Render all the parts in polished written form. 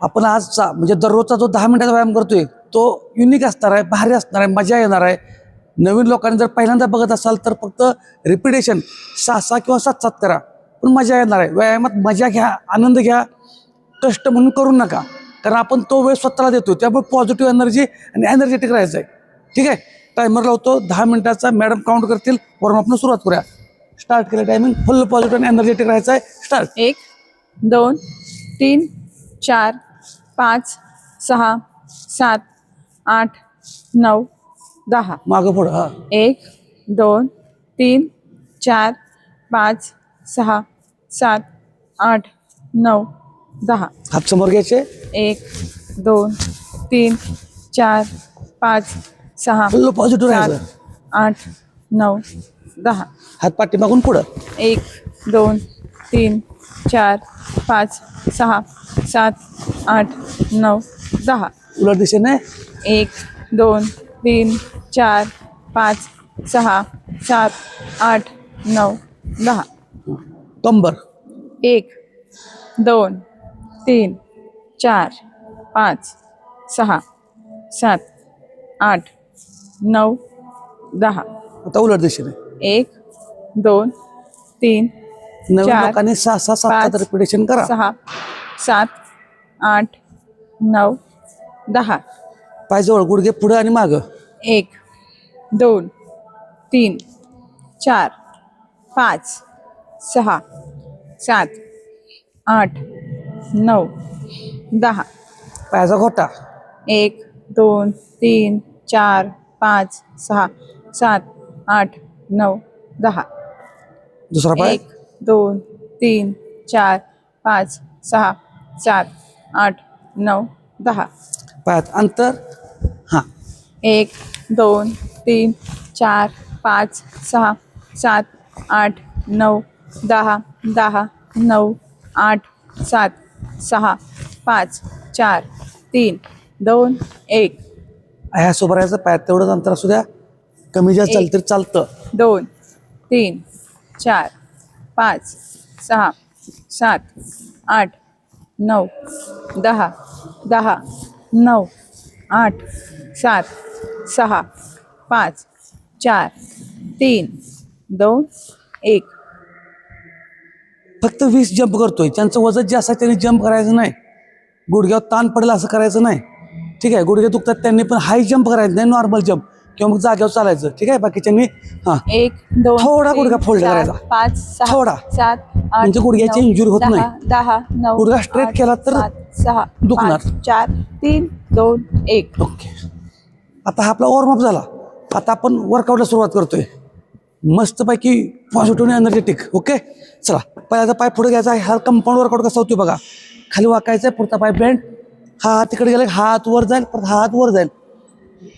आपण आजचा म्हणजे दररोजचा जो 10 मिनिटाचा व्यायाम करतोय तो युनिक असणार आहे, भारी असणार आहे, मजा येणार आहे. नवीन लोकांनी जर पहिल्यांदा बघत असाल तर फक्त रिपिटेशन 6 किंवा 7 करा, पण मजा येणार आहे. व्यायामात मजा घ्या, आनंद घ्या, कष्ट म्हणून करू नका, कारण आपण तो वेळ स्वतःला देतो. त्यामुळे पॉझिटिव्ह एनर्जी आणि एनर्जेटिक राहायचं आहे. ठीक आहे, टायमर लावतो 10 मिनिटाचा. मॅडम काउंट करतील, वॉर्मअपनं सुरुवात करूया. स्टार्ट केलं टायमिंग. फुल पॉझिटिव्ह आणि एनर्जेटिक राहायचं आहे. स्टार्ट. 1 2 3 4 5 6 7 8 9 10. मागं पुढं. हा 1 2 3 4 5 6 7 8 9 10. हात समोर घ्यायचे. 1 2 3 4 5 6 फुल पॉझिटिव्ह 7 राहायचं. 8 9 10. हात पाठीमागून पुढं. 1 2 3 4 5 6 7 8 9 10. उलट दिशेने. 1 2 3 4 5 6 7 8 9 10. कंबर. 1 2 3 4 5 6 7 8 9 10. आता उलट दिशेने. 1 2 3 नवीन 4 लोकांनी 6 रिपिटेशन करा. 6 7 8 9 10. पाय जवळ, गुडघे पुढे आणि मागं. 1 2 3 4 5 6 7 8 9 10. पायाचा घोटा. 1 2 3 4 5 6 7 8 9 10. दुसरा पाय. 1 2 3 4 5 6 7 8 9 10. पायात अंतर. हा 1 2 3 4 5 6 7 8 9 10 10 9 8 7 6 5 4 3 2 1. ह्या सोबत राहायचं. पायात तेवढंच अंतर असू द्या, कमी जास्त चालतं तरी चालतं. 2 3 4 5 6 7 8 9 10 10 9 8 7 6 5 4 3 2 1. फक्त 20 जंप करतोय. ज्यांचं वजन जास्त आहे त्यांनी जंप करायचं नाही. गुडघ्यावर ताण पडेल असं करायचं नाही. ठीक आहे, गुडघे दुखतात त्यांनी पण हाय जंप करायचं नाही, नॉर्मल जंप किंवा मग जागेवर चालायचं. ठीक आहे, बाकीच्यांनी 1 2 थोडा गुडघा फोल्ड करायचा. 5 6 थोडा. 7 8 म्हणजे गुडघ्याची injury होत नाही. 10 9 गुडघा straight केला तर 6 दुखणार. 4 3 2 1. ओके, आता हा आपला वॉर्मअप झाला. आता आपण वर्कआउटला सुरुवात करतोय. मस्तपैकी पॉझिटिव्ह आणि एनर्जेटिक. ओके, चला. पहिल्याचा पाय पुढे घ्यायचा आहे. हा कंपाऊंड वर्कआउट कसा होतो बघा. खाली वाकायचा आहे, पुढचा पाय बेंड. हा हात तिकडे गेला, हात वर जाईल, परत हात वर जाईल.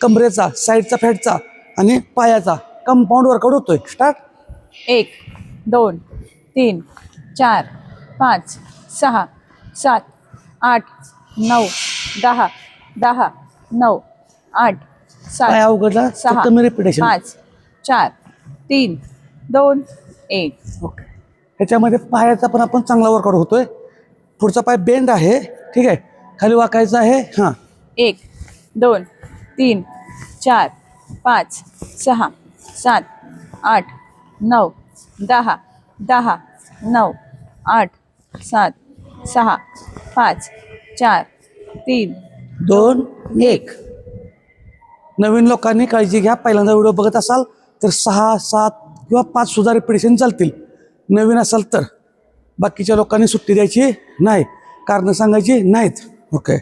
कमरेचा, साईडचा, फॅटचा आणि पायाचा कंपाऊंड वर्कआउट होतोय. स्टार्ट. 1 2 3 4 5 6 7 8 9 10 10 9 8 पाय 7 अवघडला तर 6 कमी रिपिटेशन. 5 4 3 2 1. ओके, ह्याच्यामध्ये पायाचा पण आपण चांगला वर्कआउट होतोय. पुढचा पाय बेंड आहे. ठीक आहे, खाली वाकायचं आहे. हां 1 2 3 4 5 6 7 8 9 10 10 9 8 7 6 5 4 3 2 1. नवीन लोकांनी काळजी घ्या. पहिल्यांदा व्हिडिओ बघत असाल तर 6 7 किंवा 5 सुद्धा रिपिटेशन चालतील. नवीन असाल तर. बाकीच्या लोकांनी सुट्टी द्यायची नाही, कारणं सांगायची नाहीत. ओके,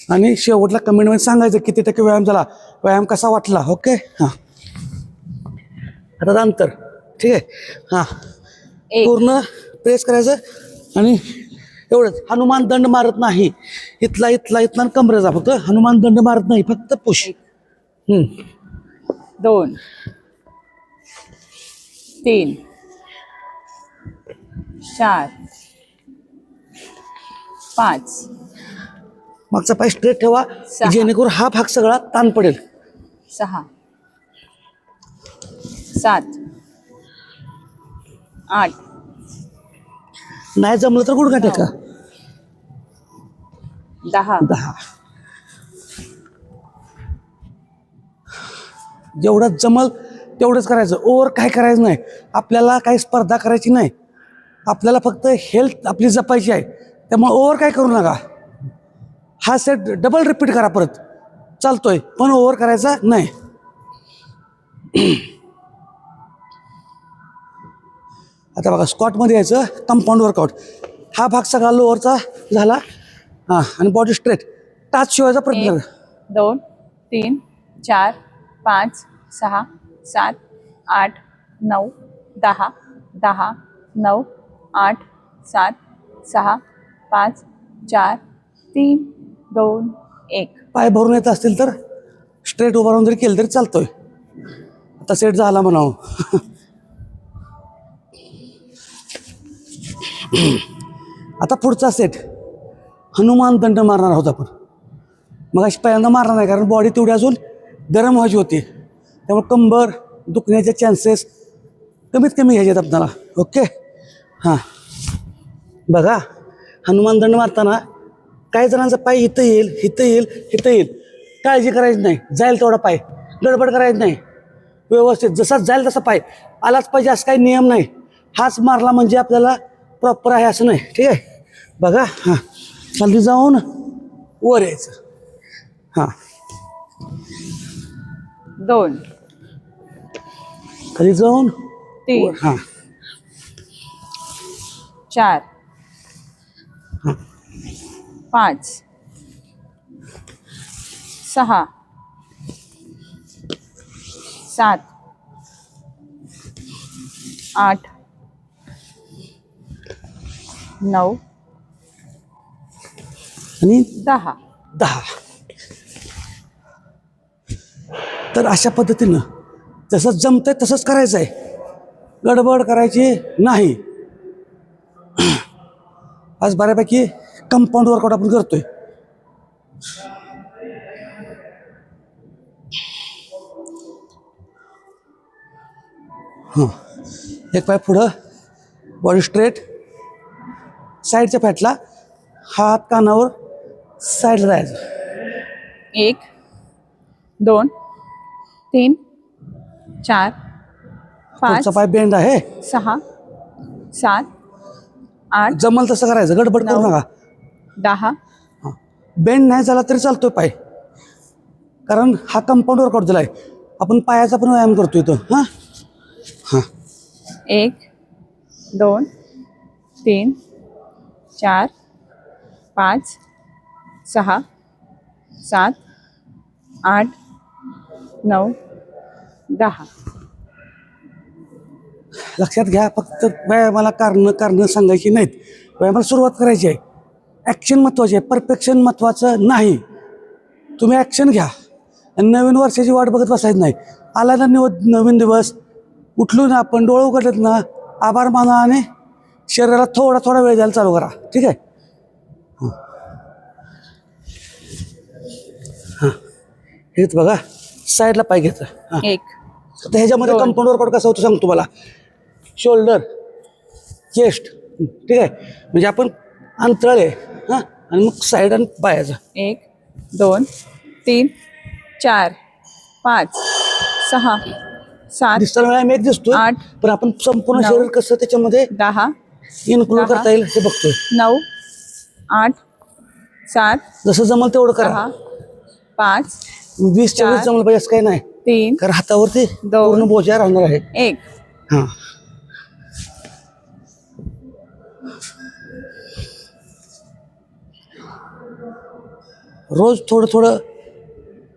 आणि शेवटला कमेंटमध्ये सांगायचं किती टक्के व्यायाम झाला, व्यायाम कसा वाटला. ओके, हां आता अंतर. ठीक आहे, हां पूर्ण प्रेस करायचं आणि एवढंच. हनुमान दंड मारत नाही. इथला इथला इथला कमरेचा फक्त. हनुमान दंड मारत नाही, फक्त पुश. 2 3 4 5 मागचा पाय स्ट्रेट ठेवा, सहा. जेणेकरून हा भाग सगळा ताण पडेल. 6 7 8 नाही जमलं तर गुडघा टेका. 10 10. जेवढं जमल तेवढंच करायचं. ओव्हर काय करायचं नाही. आपल्याला काही स्पर्धा करायची नाही. आपल्याला फक्त हेल्थ आपली जपायची आहे. त्यामुळे ओव्हर काय करू नका. हा सेट डबल रिपीट करा परत, चालतोय, पण ओव्हर करायचा नाही. आता बघा स्क्वॉटमध्ये यायचं, कंपाऊंड वर्कआउट. हा भाग सगळा लोअरचा झाला. हां, आणि बॉडी स्ट्रेट, टाच शिवायचा प्रयत्न 1 करा. 2 3 4 5 6 7 8 9 10 10 9 8 7 6 5 4 3 2 1. पाय भरून येत असतील तर स्ट्रेट उभा राहून जरी केलं तरी चालतोय. आता सेट झाला म्हणावं. आता पुढचा सेट हनुमान दंड मारणार आहोत आपण. मग अशी पहिल्यांदा मारणार नाही, कारण बॉडी तेवढी अजून गरम व्हायची होती. त्यामुळे कंबर दुखण्याचे चान्सेस कमीत कमी घ्यायचे आहेत आपल्याला. ओके. हां, बघा हनुमान दंड मारताना काही जणांचा पाय इथं येईल, इथं येईल, इथं येईल. काळजी करायची नाही. जाईल तेवढा पाय, गडबड करायची नाही. व्यवस्थित जसा जाईल तसा पाय आलाच पाहिजे असं काही नियम नाही. हाच मारला म्हणजे आपल्याला प्रॉपर आहे असं नाही. ठीक आहे. बघा, हां, खाली जाऊन वर यायचं. हां, 2 खाली जाऊन 3 वर. हां, 4 5 6 7 8 9 आणि 10. 10. तर अशा पद्धतीनं जसं जमतंय तसंच करायचं आहे. गडबड करायची नाही. आज बऱ्यापैकी कंपाऊंड वर्कआउट आपण करतोय. हां, एक पाय पुढं, बॉडी स्ट्रेट, साईडच्या फॅटला हात कानावर साईडला जायचं. 1 2 3 4 5 पुढचा पाय बेंड आहे. 6 7 8 जमल तसं करायचं, गडबड करू 9 नका. 10. बेंड नाही झाला तरी चालतोय पाय, कारण हा कंपाऊंड वर्कआउट दिला आहे. आपण पायाचा पण व्यायाम करतो इथं. हां हां, 1 2 3 4 5 6 7 8 9 10. लक्षात घ्या, फक्त व्यायामाला कारणं सांगायची नाहीत. व्यायामाला सुरुवात करायची आहे. ॲक्शन महत्त्वाची आहे, परफेक्शन महत्त्वाचं नाही. तुम्ही ॲक्शन घ्या आणि नवीन वर्षाची वाट बघत बसायचं नाही. आला ना नवीन दिवस, उठलो ना आपण, डोळे उघडलेत ना, आभार माना आणि शरीराला थोडा थोडा वेळ द्यायला चालू करा. ठीक आहे. हां हां, हेच बघा साईडला पाय घ्यायचं. हां, 1 तर ह्याच्यामध्ये 2 कंपाऊंड वर्कआउट कसं होतं सांगतो तुम्हाला. शोल्डर, चेस्ट, ठीक आहे, म्हणजे आपण अंतराळे. हां, आणि मग साईड आणि पायाचं. 1 2 3 4 5 6 7 दिसताना व्यायाम एक दिसतोय, 8 पण आपण संपूर्ण 9 शरीर कसं त्याच्यामध्ये 10 इन्क्लूड 10 करता येईल हे बघतोय. 9 8 7 जसं जमल तेवढं करा. 6 5 20च्या 20 जमलं पाहिजे असं काही नाही, 3 कारण हातावरती 2 पूर्ण बोजा राहणार आहे. 1. हां, रोज थोडं थोडं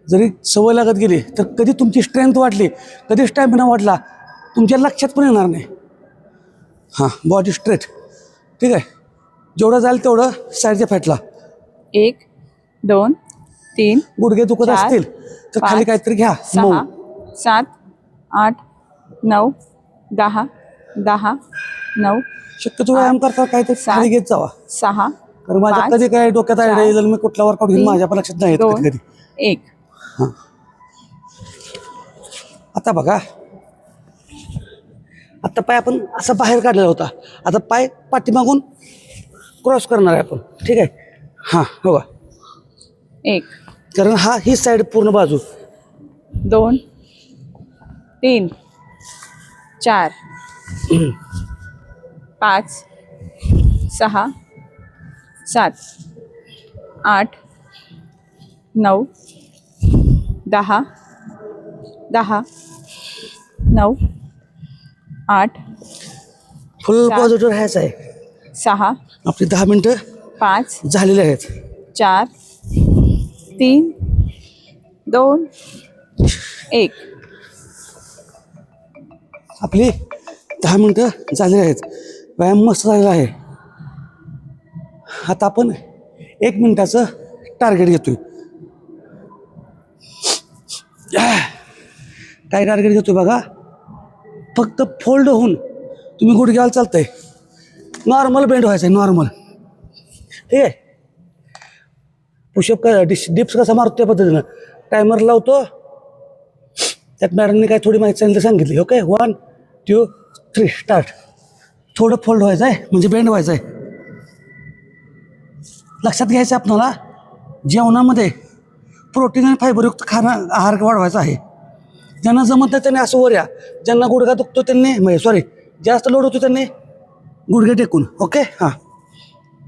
जरी सवय लागत गेली तर कधी तुमची स्ट्रेंथ वाढली, कधी स्टॅमिना वाढला, तुमच्या लक्षात पण येणार नाही. हां, बॉडी स्ट्रेट, ठीक आहे. जेवढं जाईल तेवढं साईडच्या फॅटला. 1 2 3 गुडघे दुखत 4 असतील तर खाली 5 काहीतरी घ्या. 6 7 8 9 10 10 9 शक्यतो व्यायाम करता काहीतरी खाली घेत जावा, 6 कारण माझ्या 5 कधी काय डोक्यात आयडिया येईल मी कुठला वर्कआउट घेईन 3 माझ्या पण लक्षात नाही येत 2 कधी कधी. 1. आता बघा, आता पाय आपण असा बाहेर काढलेला होता, आता पाय पाठीमागून क्रॉस करणार आहे आपण. ठीक आहे. हां, बघा 1 कारण ही साईड पूर्ण बाजू. 2 3 4 5 6 7 8 9 10 10 9 8 फुल चार. पॉझिटिव्ह राहायचं आहे. 6 आपली 10 मिनटं 5 झालेली आहेत. 4 3 2 1 आपली 10 मिनटं झालेली आहेत. व्यायाम मस्त झालेला आहे. आता आपण 1 मिनिटाचं टार्गेट घेतोय. काय टार्गेट घेतोय बघा. फक्त फोल्ड होऊन तुम्ही गुडघ्याला चालतंय. नॉर्मल बेंड व्हायचं आहे, नॉर्मल. ठीक आहे. पुशअप का डिप्स कसा मारतो त्या पद्धतीनं टायमर लावतो. त्यात मॅडमने काय थोडी माहिती सांगितली सांगितली. Okay 1 2 3 start. थोडं फोल्ड व्हायचं आहे म्हणजे बेंड व्हायचं आहे. लक्षात घ्यायचं आपल्याला जेवणामध्ये प्रोटीन आणि फायबरयुक्त खाणं आहार वाढवायचा आहे. ज्यांना जमत नाही त्यांनी असं वर या. ज्यांना गुडघा दुखतो त्यांनी जास्त लोड होतो त्यांनी गुडघे टेकून. ओके हां.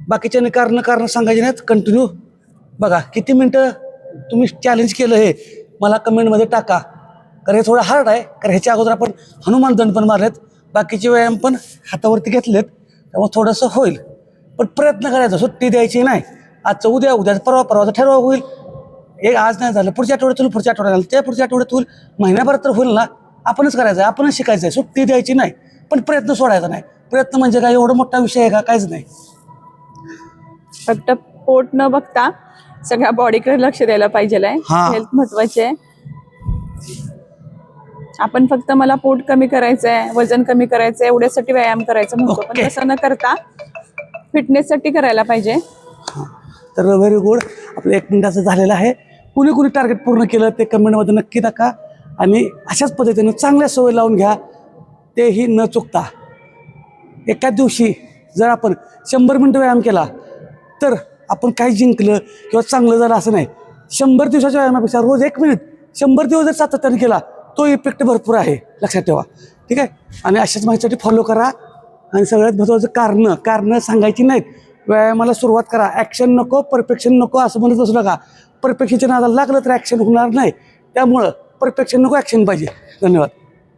बाकीच्यांनी कारणं सांगायचे नाहीत. कंटिन्यू बघा. किती मिनटं तुम्ही चॅलेंज केलं हे मला कमेंटमध्ये टाका. कारण हे थोडं हार्ड आहे. कारण ह्याच्या अगोदर आपण हनुमान दंड पण मारलेत. बाकीचे व्यायाम पण हातावरती घेतलेत. त्यामुळे थोडंसं होईल. पण प्रयत्न करायचा. सुट्टी द्यायची नाही. आजचं उद्या परवाचं ठरवा होईल. आज नाही झालं पुढच्या आठवड्यात होईल, पुढच्या आठवड्यात त्या पुढच्या आठवड्यात होईल. महिन्याभर तर होईल ना. आपणच करायचं आहे, आपणच शिकायचं आहे. सुट्टी द्यायची नाही पण प्रयत्न सोडायचा नाही. प्रयत्न म्हणजे काय एवढा मोठा विषय आहे का? काहीच नाही. फक्त पोट न बघता सगळ्या बॉडीकडे लक्ष द्यायला पाहिजे. हा. हेल्थ महत्वाची आहे. आपण फक्त मला पोट कमी करायचंय, वजन कमी करायचंय एवढ्यासाठी व्यायाम करायचं म्हणतो. पण ओके. तसं न करता फिटनेससाठी करायला पाहिजे. तर व्हेरी गुड. आपलं 1 मिनिटाचं झालेलं आहे. कुणी टार्गेट पूर्ण केलं ते कमेंटमध्ये नक्की टाका. आणि अशाच पद्धतीनं चांगल्या सवय लावून घ्या. तेही न चुकता. एका दिवशी जर आपण 100 मिनटं व्यायाम केला तर आपण काही जिंकलं किंवा चांगलं झालं असं नाही. 100 दिवसाच्या व्यायामापेक्षा रोज 1 मिनिट 100 दिवस जर सातत्याने केला तो इफेक्ट भरपूर आहे. लक्षात ठेवा. ठीक आहे. आणि अशाच माहितीसाठी फॉलो करा. आणि सगळ्यात महत्त्वाचं कारणं सांगायची नाहीत. व्यायामाला सुरुवात करा. ॲक्शन नको, परफेक्शन नको असं म्हणत बसू नका. परफेक्शनच्या नादाला लागलं तर ॲक्शन होणार नाही. त्यामुळं परफेक्शन नको, ॲक्शन पाहिजे. धन्यवाद.